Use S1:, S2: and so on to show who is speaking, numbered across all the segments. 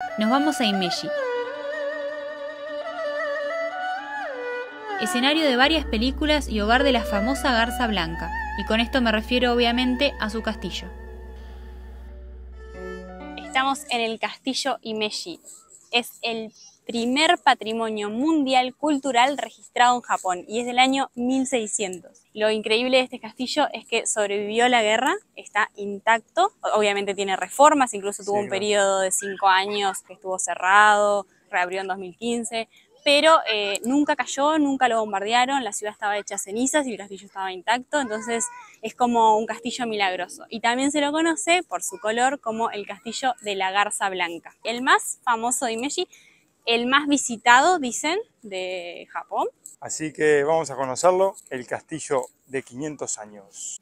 S1: Nos vamos a Himeji, escenario de varias películas y hogar de la famosa Garza Blanca, y con esto me refiero obviamente a su castillo.
S2: Estamos en el castillo Himeji. Es el primer patrimonio mundial cultural registrado en Japón y es del año 1600. Lo increíble de este castillo es que sobrevivió a la guerra, está intacto, obviamente tiene reformas, incluso tuvo un periodo de 5 años que estuvo cerrado, reabrió en 2015, pero nunca cayó, nunca lo bombardearon, la ciudad estaba hecha cenizas y el castillo estaba intacto, entonces es como un castillo milagroso. Y también se lo conoce por su color como el castillo de la Garza Blanca. El más famoso de Himeji, el más visitado, dicen, de Japón.
S3: Así que vamos a conocerlo, el castillo de 500 años.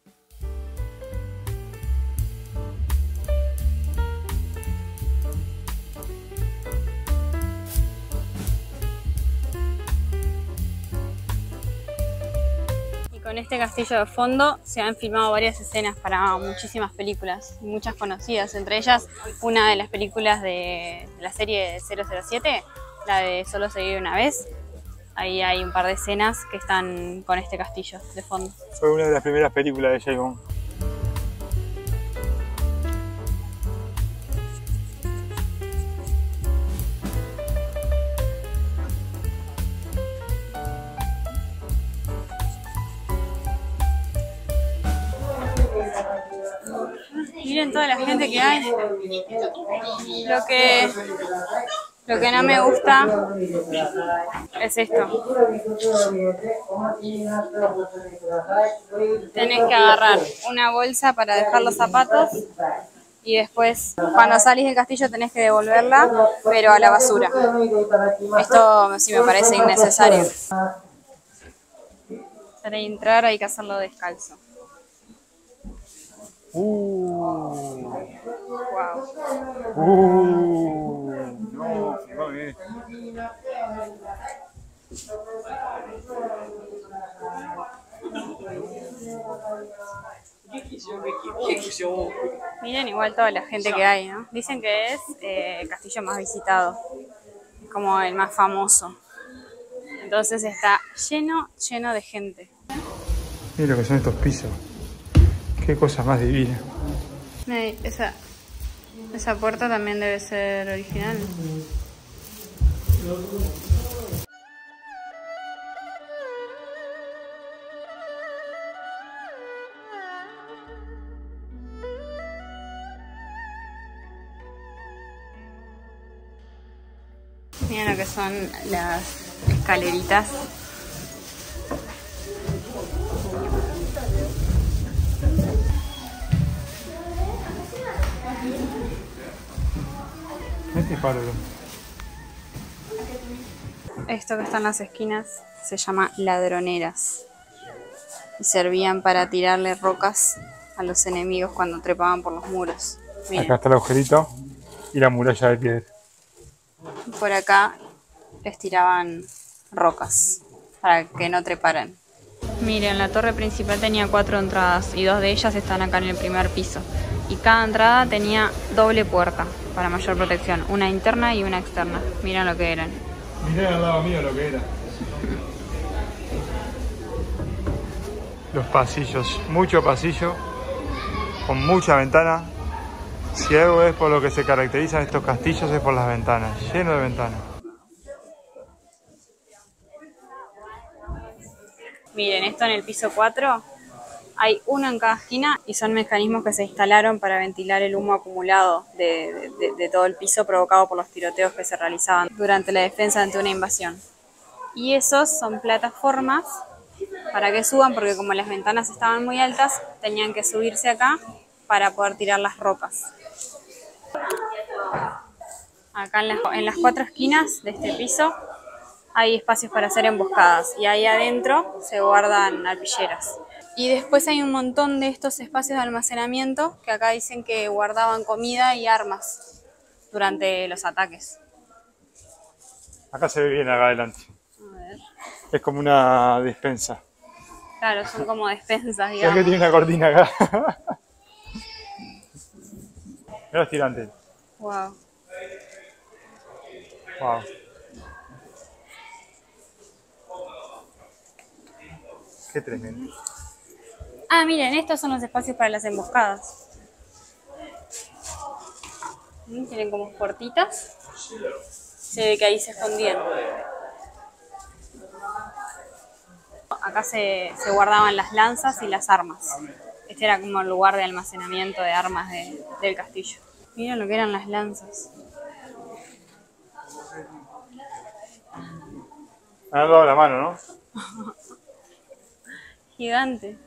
S2: Con este castillo de fondo se han filmado varias escenas para muchísimas películas, muchas conocidas, entre ellas una de las películas de la serie 007, la de Solo se vive una vez. Ahí hay un par de escenas que están con este castillo de fondo.
S3: Fue una de las primeras películas de James Bond.
S2: Miren toda la gente que hay. Lo que no me gusta es esto. Tenés que agarrar una bolsa para dejar los zapatos y después cuando salís del castillo tenés que devolverla, pero a la basura. Esto sí me parece innecesario. Para entrar hay que hacerlo descalzo. Wow.
S3: No, va bien.
S2: Miren igual toda la gente que hay, ¿no? Dicen que es el castillo más visitado, como el más famoso. Entonces está lleno de gente.
S3: Mira lo que son estos pisos. Qué cosa más divina.
S2: Esa puerta también debe ser original. Miren lo que son las escaleritas. Esto que está en las esquinas se llama ladroneras y servían para tirarle rocas a los enemigos cuando trepaban por los muros. Miren.
S3: Acá está el agujerito y la muralla de piedra.
S2: Por acá les tiraban rocas para que no treparan. Miren, la torre principal tenía 4 entradas y 2 de ellas están acá en el primer piso. Y cada entrada tenía doble puerta para mayor protección, una interna y una externa. Miren lo que eran.
S3: Mirá al lado mío lo que era. Los pasillos, mucho pasillo, con mucha ventana. Si algo es por lo que se caracterizan estos castillos es por las ventanas, lleno de ventanas.
S2: Miren, esto en el piso 4 hay uno en cada esquina y son mecanismos que se instalaron para ventilar el humo acumulado de todo el piso provocado por los tiroteos que se realizaban durante la defensa ante una invasión. Y esos son plataformas para que suban, porque como las ventanas estaban muy altas, tenían que subirse acá para poder tirar las rocas. Acá en las 4 esquinas de este piso hay espacios para hacer emboscadas y ahí adentro se guardan arpilleras. Y después hay un montón de estos espacios de almacenamiento que acá dicen que guardaban comida y armas durante los ataques.
S3: Acá se ve bien, acá adelante.
S2: A ver.
S3: Es como una despensa.
S2: Claro, son como despensas,
S3: Es
S2: digamos.
S3: que tiene una cortina acá. Mira los tirantes.
S2: Wow.
S3: Wow. Qué tremendo.
S2: Ah, miren, estos son los espacios para las emboscadas. Tienen como puertitas. Se ve que ahí se escondían. Acá se guardaban las lanzas y las armas. Este era como el lugar de almacenamiento de armas del castillo. Miren lo que eran las lanzas.
S3: Me han dado la mano, ¿no?
S2: Gigante.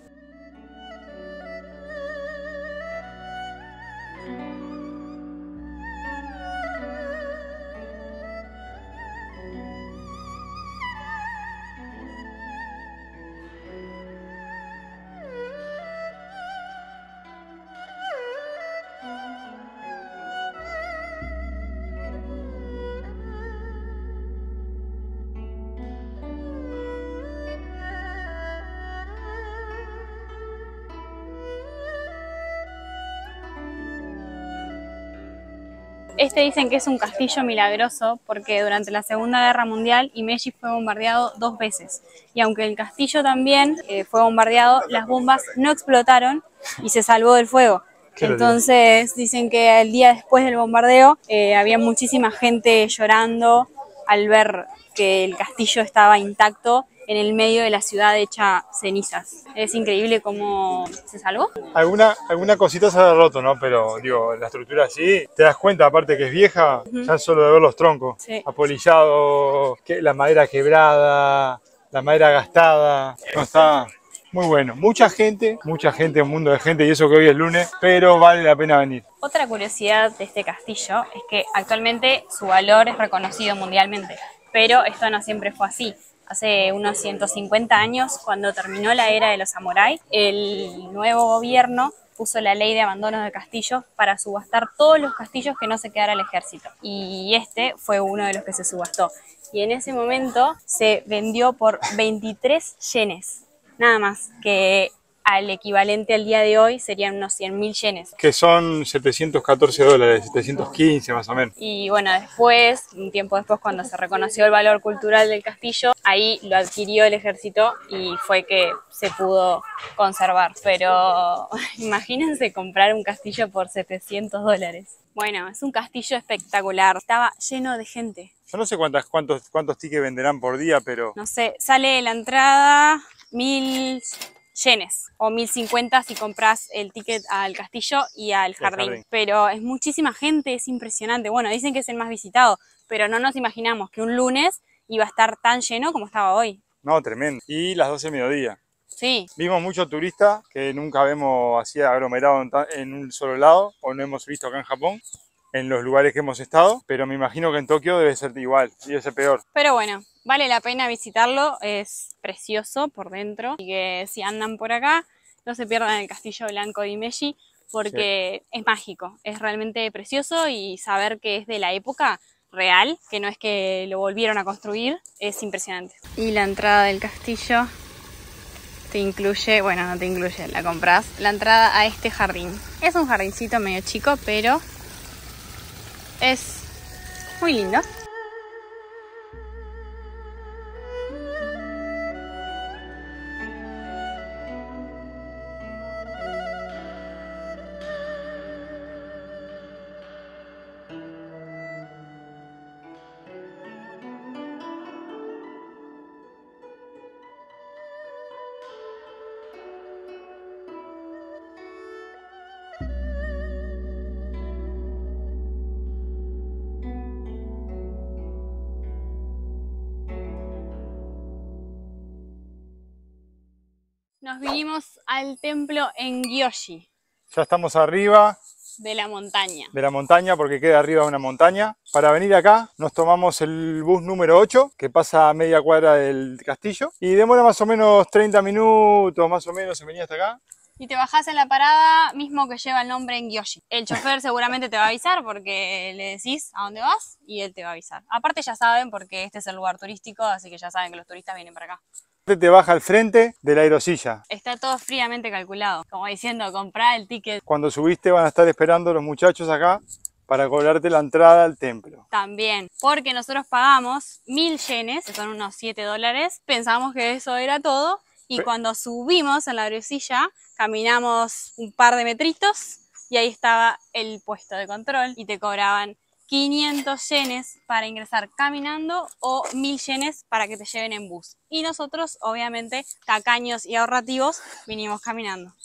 S2: Este dicen que es un castillo milagroso porque durante la Segunda Guerra Mundial Himeji fue bombardeado 2 veces. Y aunque el castillo también fue bombardeado, las bombas no explotaron y se salvó del fuego. Entonces dicen que el día después del bombardeo había muchísima gente llorando al ver que el castillo estaba intacto en el medio de la ciudad hecha cenizas. Es increíble cómo se salvó.
S3: Alguna cosita se ha roto, ¿no? Pero digo, la estructura así, te das cuenta, aparte que es vieja, ya solo de ver los troncos,
S2: Sí.
S3: apolillados, la madera quebrada, la madera gastada. No, está muy bueno. Mucha gente, un mundo de gente, y eso que hoy es lunes, pero vale la pena venir.
S2: Otra curiosidad de este castillo es que actualmente su valor es reconocido mundialmente, pero esto no siempre fue así. Hace unos 150 años, cuando terminó la era de los samuráis, el nuevo gobierno puso la ley de abandono de castillos para subastar todos los castillos que no se quedara el ejército. Y este fue uno de los que se subastó. Y en ese momento se vendió por 23 yenes, nada más, que al equivalente al día de hoy serían unos 100.000 yenes.
S3: Que son $714, 715 más o menos.
S2: Y bueno, después, un tiempo después, cuando se reconoció el valor cultural del castillo, ahí lo adquirió el ejército y fue que se pudo conservar. Pero imagínense comprar un castillo por $700. Bueno, es un castillo espectacular. Estaba lleno de gente.
S3: Yo no sé cuántos tickets venderán por día, pero...
S2: No sé, sale la entrada 1.000 yenes o 1.050 si compras el ticket al castillo y al jardín. Pero es muchísima gente, es impresionante. Bueno, dicen que es el más visitado, pero no nos imaginamos que un lunes iba a estar tan lleno como estaba hoy.
S3: No, tremendo. Y las 12 de mediodía.
S2: Sí.
S3: Vimos muchos turistas que nunca vemos así aglomerados en un solo lado, o no hemos visto acá en Japón, en los lugares que hemos estado, pero me imagino que en Tokio debe ser igual, debe ser peor.
S2: Pero bueno, vale la pena visitarlo, es precioso por dentro, y que si andan por acá, no se pierdan el Castillo Blanco de Himeji, porque sí, es mágico, es realmente precioso, y saber que es de la época real, que no es que lo volvieron a construir, es impresionante. Y la entrada del castillo te incluye, bueno, no te incluye, la compras, la entrada a este jardín. Es un jardincito medio chico, pero es muy lindo. Nos vinimos al templo en Gyoshi.
S3: Ya estamos arriba
S2: de la montaña.
S3: De la montaña, porque queda arriba de una montaña. Para venir acá nos tomamos el bus número 8, que pasa a media cuadra del castillo. Y demora más o menos 30 minutos, más o menos, en venir hasta acá.
S2: Y te bajás en la parada mismo que lleva el nombre en Gyoshi. El chofer seguramente te va a avisar porque le decís a dónde vas y él te va a avisar. Aparte ya saben porque este es el lugar turístico, así que ya saben que los turistas vienen para acá.
S3: Te baja al frente de la aerosilla.
S2: Está todo fríamente calculado, como diciendo, comprá el ticket.
S3: Cuando subiste van a estar esperando los muchachos acá para cobrarte la entrada al templo.
S2: También, porque nosotros pagamos 1000 yenes, que son unos $7. Pensamos que eso era todo. Y cuando subimos en la grucilla, caminamos un par de metritos y ahí estaba el puesto de control y te cobraban 500 yenes para ingresar caminando o 1000 yenes para que te lleven en bus. Y nosotros, obviamente, tacaños y ahorrativos, vinimos caminando.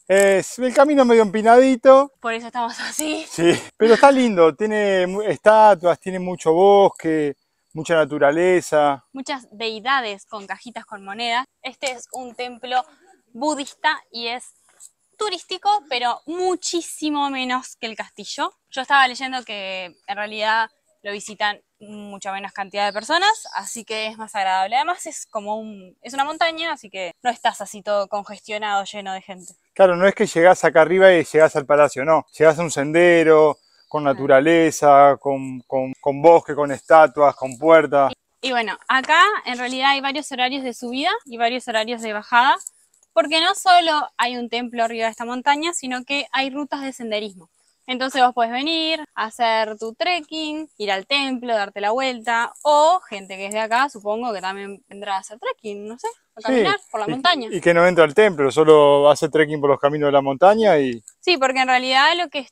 S3: Es el camino medio empinadito.
S2: Por eso estamos así.
S3: Sí, pero está lindo, tiene estatuas, tiene mucho bosque, mucha naturaleza.
S2: Muchas deidades con cajitas con monedas. Este es un templo budista y es turístico, pero muchísimo menos que el castillo. Yo estaba leyendo que en realidad lo visitan mucha menos cantidad de personas, así que es más agradable. Además es como es una montaña, así que no estás así todo congestionado, lleno de gente.
S3: Claro, no es que llegás acá arriba y llegás al palacio, no. Llegás a un sendero, con naturaleza, con bosque, con estatuas, con puertas.
S2: Y bueno, acá en realidad hay varios horarios de subida y varios horarios de bajada, porque no solo hay un templo arriba de esta montaña, sino que hay rutas de senderismo. Entonces vos podés venir, hacer tu trekking, ir al templo, darte la vuelta, o gente que es de acá, supongo que también vendrá a hacer trekking, no sé, a caminar por la montaña.
S3: Y que no entra al templo, solo hace trekking por los caminos de la montaña y...
S2: Sí, porque en realidad lo que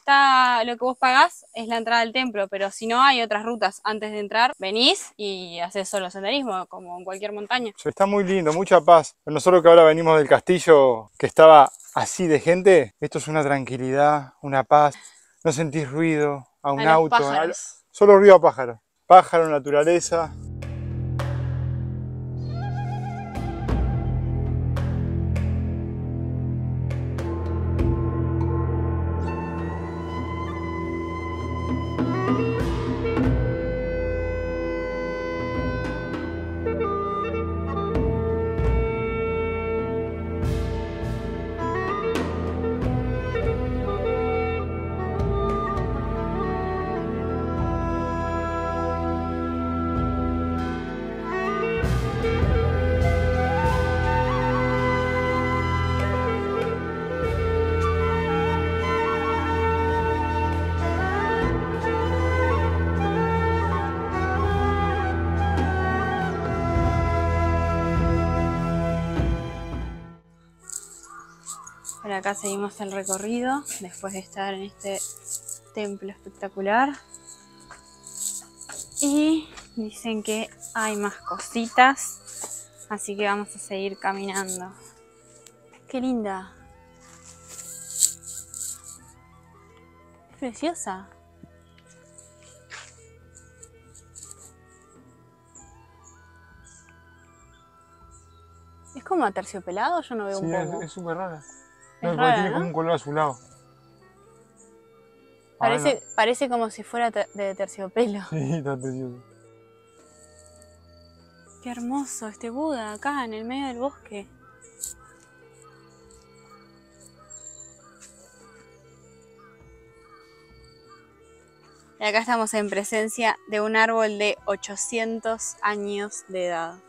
S2: vos pagás es la entrada al templo, pero si no hay otras rutas antes de entrar, venís y haces solo senderismo, como en cualquier montaña.
S3: Está muy lindo, mucha paz. Nosotros que ahora venimos del castillo, que estaba así de gente, esto es una tranquilidad, una paz. No sentís ruido, a un auto, solo ruido a pájaros. Pájaro, naturaleza.
S2: Por acá seguimos el recorrido después de estar en este templo espectacular. Y dicen que hay más cositas, así que vamos a seguir caminando. ¡Qué linda! ¡Preciosa! ¿Es como aterciopelado? Yo no veo un poco.
S3: Es súper rara.
S2: Es rara,
S3: tiene
S2: ¿no?
S3: como un color azulado.
S2: Parece como si fuera de terciopelo.
S3: Sí, está precioso.
S2: Qué hermoso este Buda acá en el medio del bosque. Y acá estamos en presencia de un árbol de 800 años de edad.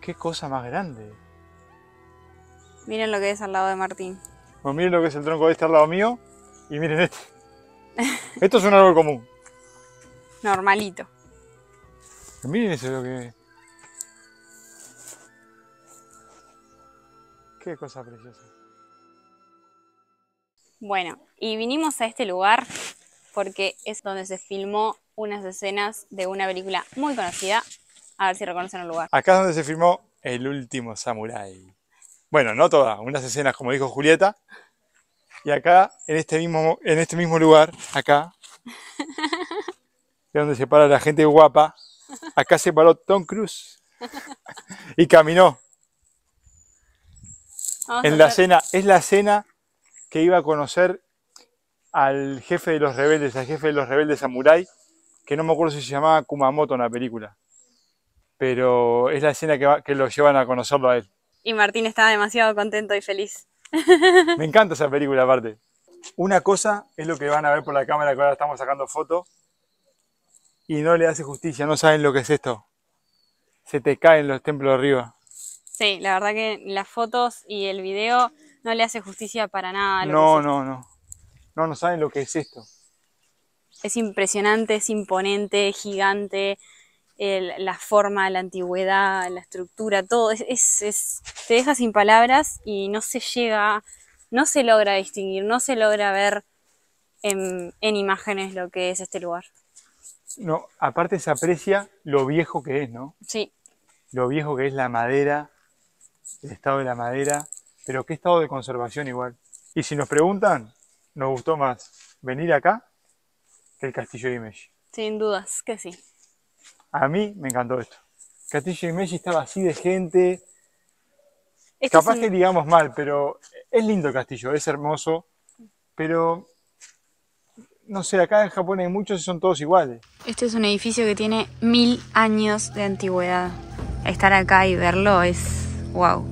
S3: Qué cosa más grande.
S2: Miren lo que es al lado de Martín.
S3: Bueno, miren lo que es el tronco de este al lado mío y miren este. Esto es un árbol común.
S2: Normalito.
S3: Miren eso lo que es. Qué cosa preciosa.
S2: Bueno, y vinimos a este lugar porque es donde se filmó unas escenas de una película muy conocida. A ver si reconocen el lugar.
S3: Acá es donde se filmó El último samurái. Bueno, no todas, unas escenas como dijo Julieta. Y acá, en este mismo lugar, acá, es donde se para la gente guapa. Acá se paró Tom Cruise y caminó. En la escena, es la escena que iba a conocer al jefe de los rebeldes samurái, que no me acuerdo si se llamaba Kumamoto en la película. Pero es la escena que lo llevan a conocerlo a él.
S2: Y Martín estaba demasiado contento y feliz.
S3: Me encanta esa película aparte. Una cosa es lo que van a ver por la cámara que ahora estamos sacando fotos y no le hace justicia, no saben lo que es esto. Se te caen los templos de arriba.
S2: Sí, la verdad que las fotos y el video no le hace justicia para nada.
S3: No. no saben lo que es esto.
S2: Es impresionante, es imponente, gigante, la forma, la antigüedad, la estructura, todo. Te deja sin palabras y no se logra distinguir, no se logra ver en imágenes lo que es este lugar.
S3: No, aparte se aprecia lo viejo que es, ¿no?
S2: Sí.
S3: Lo viejo que es la madera, el estado de la madera, pero qué estado de conservación igual. Y si nos preguntan, nos gustó más venir acá que el Castillo de Himeji.
S2: Sin dudas que sí.
S3: A mí me encantó esto. El Castillo de Himeji estaba así de gente.
S2: Este
S3: Que digamos mal, pero es lindo el castillo, es hermoso, pero no sé, acá en Japón hay muchos y son todos iguales.
S2: Este es un edificio que tiene 1000 años de antigüedad. Estar acá y verlo es wow.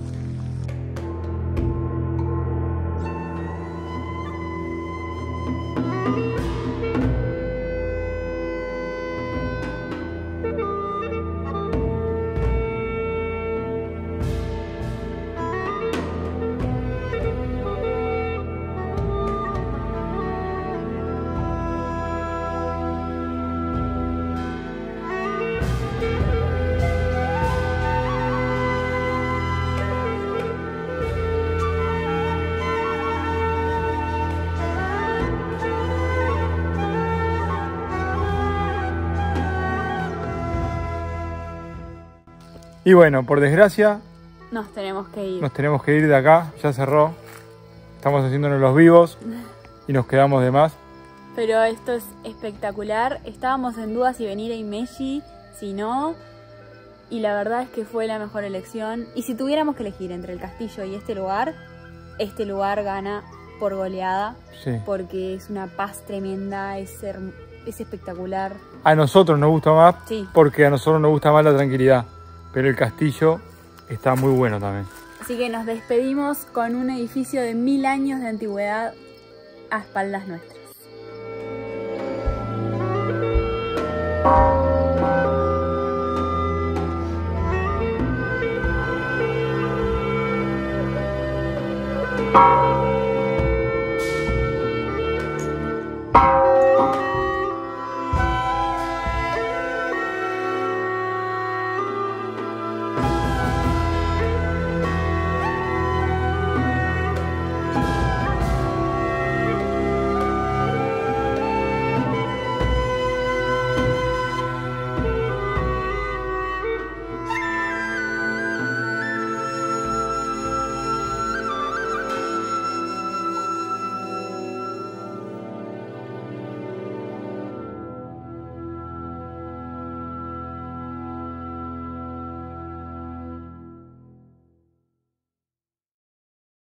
S3: Y bueno, por desgracia,
S2: Nos tenemos que ir.
S3: nos tenemos que ir de acá, ya cerró. Estamos haciéndonos los vivos y nos quedamos de más.
S2: Pero esto es espectacular. Estábamos en duda si venir a Himeji, si no. Y la verdad es que fue la mejor elección. Y si tuviéramos que elegir entre el castillo y este lugar gana por goleada.
S3: Sí.
S2: Porque es una paz tremenda, es espectacular.
S3: A nosotros nos gusta más
S2: Sí.
S3: porque a nosotros nos gusta más la tranquilidad. Pero el castillo está muy bueno también.
S2: Así que nos despedimos con un edificio de 1000 años de antigüedad a espaldas nuestras.